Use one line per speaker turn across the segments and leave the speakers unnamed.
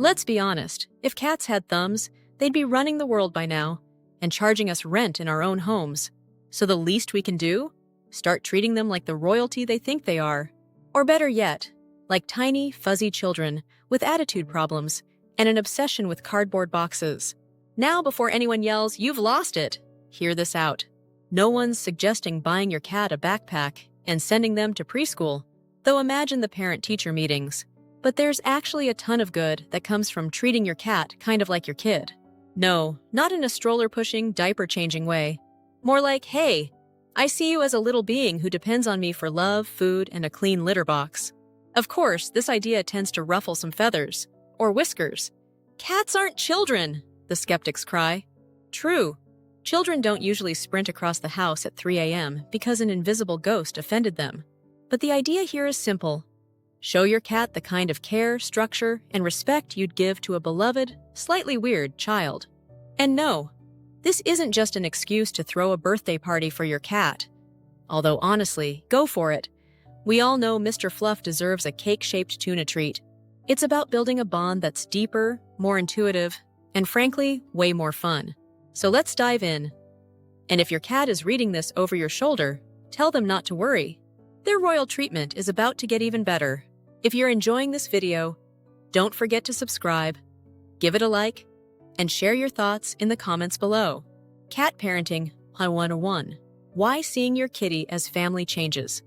Let's be honest, if cats had thumbs, they'd be running the world by now and charging us rent in our own homes. So the least we can do? Start treating them like the royalty they think they are. Or better yet, like tiny, fuzzy children with attitude problems and an obsession with cardboard boxes. Now, before anyone yells, "You've lost it," hear this out. No one's suggesting buying your cat a backpack and sending them to preschool, though imagine the parent-teacher meetings. But there's actually a ton of good that comes from treating your cat kind of like your kid. No, not in a stroller-pushing, diaper-changing way. More like, hey, I see you as a little being who depends on me for love, food, and a clean litter box. Of course, this idea tends to ruffle some feathers, or whiskers. Cats aren't children, the skeptics cry. True, children don't usually sprint across the house at 3 a.m. because an invisible ghost offended them. But the idea here is simple. Show your cat the kind of care, structure, and respect you'd give to a beloved, slightly weird child. And no, this isn't just an excuse to throw a birthday party for your cat. Although honestly, go for it. We all know Mr. Fluff deserves a cake-shaped tuna treat. It's about building a bond that's deeper, more intuitive, and frankly, way more fun. So let's dive in. And if your cat is reading this over your shoulder, tell them not to worry. Their royal treatment is about to get even better. If you're enjoying this video, don't forget to subscribe, give it a like, and share your thoughts in the comments below. Cat Parenting 101. Why seeing your kitty as family changes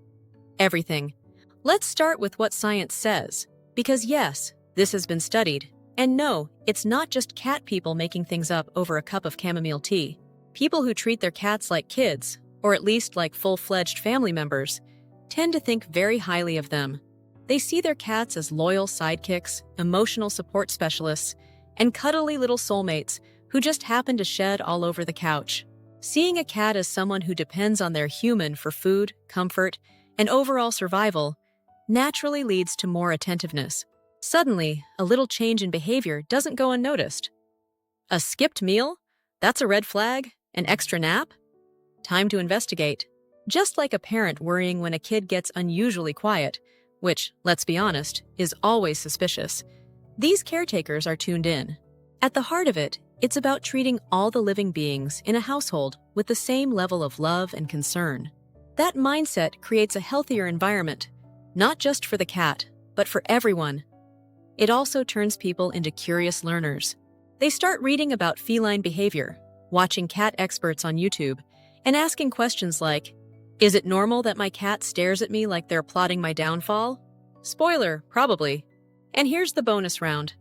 everything. Let's start with what science says. Because yes, this has been studied. And no, it's not just cat people making things up over a cup of chamomile tea. People who treat their cats like kids, or at least like full-fledged family members, tend to think very highly of them. They see their cats as loyal sidekicks, emotional support specialists, and cuddly little soulmates who just happen to shed all over the couch. Seeing a cat as someone who depends on their human for food, comfort, and overall survival naturally leads to more attentiveness. Suddenly, a little change in behavior doesn't go unnoticed. A skipped meal? That's a red flag? An extra nap? Time to investigate. Just like a parent worrying when a kid gets unusually quiet, which, let's be honest, is always suspicious, these caretakers are tuned in. At the heart of it, it's about treating all the living beings in a household with the same level of love and concern. That mindset creates a healthier environment, not just for the cat, but for everyone. It also turns people into curious learners. They start reading about feline behavior, watching cat experts on YouTube, and asking questions like, is it normal that my cat stares at me like they're plotting my downfall? Spoiler, probably. And here's the bonus round.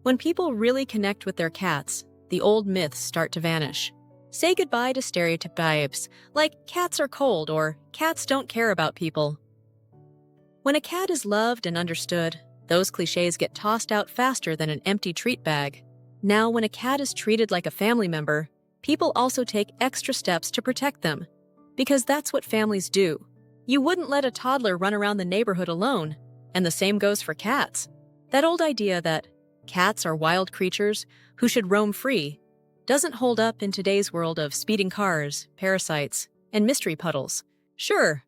When people really connect with their cats, the old myths start to vanish. Say goodbye to stereotypes like cats are cold or cats don't care about people. When a cat is loved and understood, those cliches get tossed out faster than an empty treat bag. Now, when a cat is treated like a family member, people also take extra steps to protect them. Because that's what families do. You wouldn't let a toddler run around the neighborhood alone, and the same goes for cats. That old idea that cats are wild creatures who should roam free doesn't hold up in today's world of speeding cars, parasites, and mystery puddles. Sure,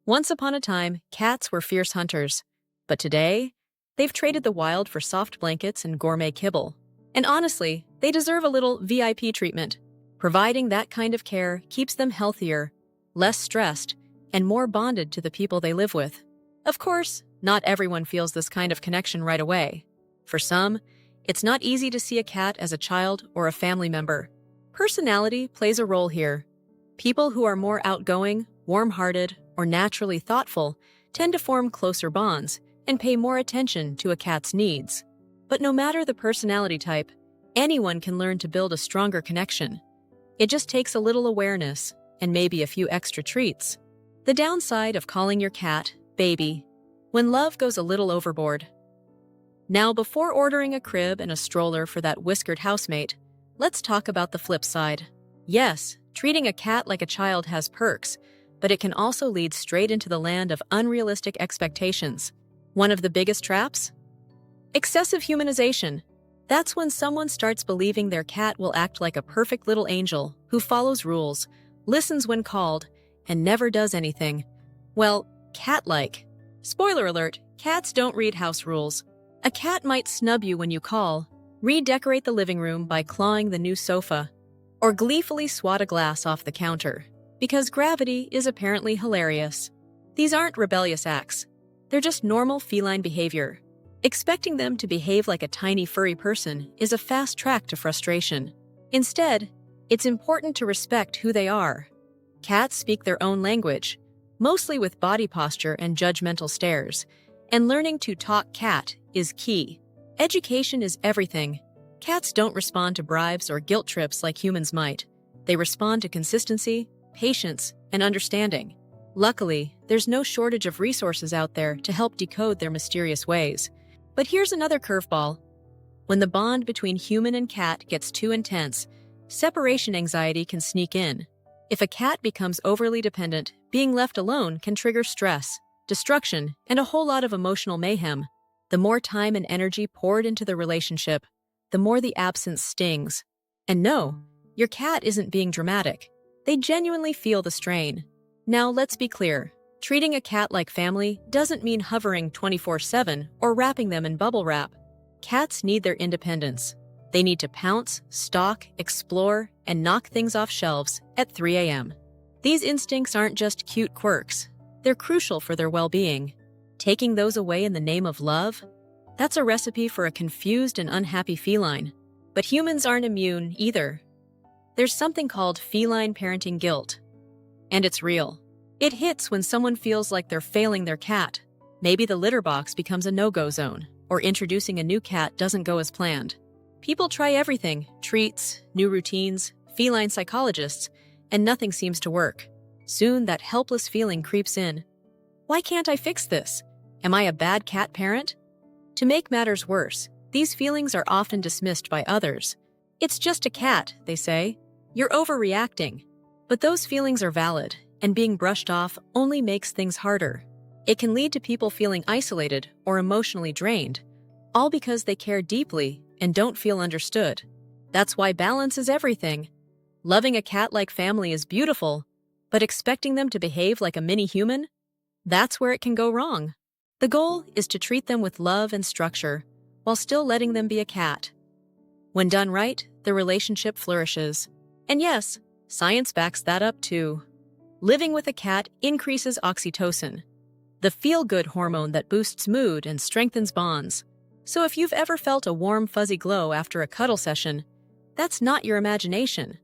once upon a time, cats were fierce hunters, but today, they've traded the wild for soft blankets and gourmet kibble. And honestly, they deserve a little VIP treatment. Providing that kind of care keeps them healthier, less stressed, and more bonded to the people they live with. Of course, not everyone feels this kind of connection right away. For some, it's not easy to see a cat as a child or a family member. Personality plays a role here. People who are more outgoing, warm-hearted, or naturally thoughtful tend to form closer bonds and pay more attention to a cat's needs. But no matter the personality type, anyone can learn to build a stronger connection. It just takes a little awareness and maybe a few extra treats. The downside of calling your cat baby, when love goes a little overboard. Now, before ordering a crib and a stroller for that whiskered housemate, let's talk about the flip side. Yes, treating a cat like a child has perks, but it can also lead straight into the land of unrealistic expectations. One of the biggest traps? Excessive humanization. That's when someone starts believing their cat will act like a perfect little angel who follows rules, listens when called, and never does anything, well, cat-like. Spoiler alert, cats don't read house rules. A cat might snub you when you call, redecorate the living room by clawing the new sofa, or gleefully swat a glass off the counter, because gravity is apparently hilarious. These aren't rebellious acts. They're just normal feline behavior. Expecting them to behave like a tiny furry person is a fast track to frustration. Instead, it's important to respect who they are. Cats speak their own language, mostly with body posture and judgmental stares, and learning to talk cat is key. Education is everything. Cats don't respond to bribes or guilt trips like humans might. They respond to consistency, patience, and understanding. Luckily, there's no shortage of resources out there to help decode their mysterious ways. But here's another curveball. When the bond between human and cat gets too intense, separation anxiety can sneak in. If a cat becomes overly dependent, being left alone can trigger stress, destruction, and a whole lot of emotional mayhem. The more time and energy poured into the relationship, the more the absence stings. And no, your cat isn't being dramatic. They genuinely feel the strain. Now, let's be clear. Treating a cat like family doesn't mean hovering 24/7 or wrapping them in bubble wrap. Cats need their independence. They need to pounce, stalk, explore, and knock things off shelves at 3 a.m. These instincts aren't just cute quirks. They're crucial for their well-being. Taking those away in the name of love? That's a recipe for a confused and unhappy feline. But humans aren't immune either. There's something called feline parenting guilt. And it's real. It hits when someone feels like they're failing their cat. Maybe the litter box becomes a no-go zone, or introducing a new cat doesn't go as planned. People try everything, treats, new routines, feline psychologists, and nothing seems to work. Soon that helpless feeling creeps in. Why can't I fix this? Am I a bad cat parent? To make matters worse, these feelings are often dismissed by others. It's just a cat, they say. You're overreacting. But those feelings are valid, and being brushed off only makes things harder. It can lead to people feeling isolated or emotionally drained, all because they care deeply and don't feel understood. That's why balance is everything. Loving a cat like family is beautiful, but expecting them to behave like a mini-human? That's where it can go wrong. The goal is to treat them with love and structure, while still letting them be a cat. When done right, the relationship flourishes. And yes, science backs that up too. Living with a cat increases oxytocin, the feel-good hormone that boosts mood and strengthens bonds. So if you've ever felt a warm, fuzzy glow after a cuddle session, that's not your imagination.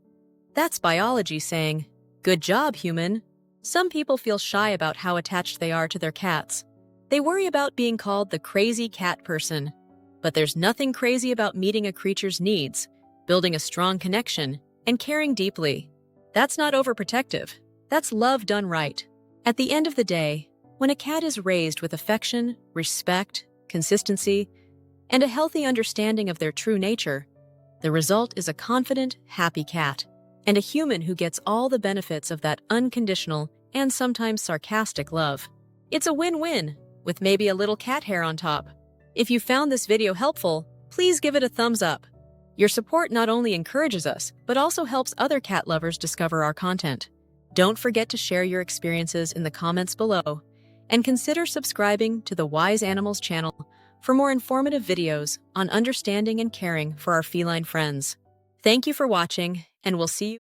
That's biology saying, "Good job, human." Some people feel shy about how attached they are to their cats. They worry about being called the crazy cat person. But there's nothing crazy about meeting a creature's needs, building a strong connection, and caring deeply. That's not overprotective. That's love done right. At the end of the day, when a cat is raised with affection, respect, consistency, and a healthy understanding of their true nature, the result is a confident, happy cat, and a human who gets all the benefits of that unconditional and sometimes sarcastic love. It's a win-win, with maybe a little cat hair on top. If you found this video helpful, please give it a thumbs up. Your support not only encourages us, but also helps other cat lovers discover our content. Don't forget to share your experiences in the comments below, and consider subscribing to the Wise Animals channel for more informative videos on understanding and caring for our feline friends. Thank you for watching, and we'll see you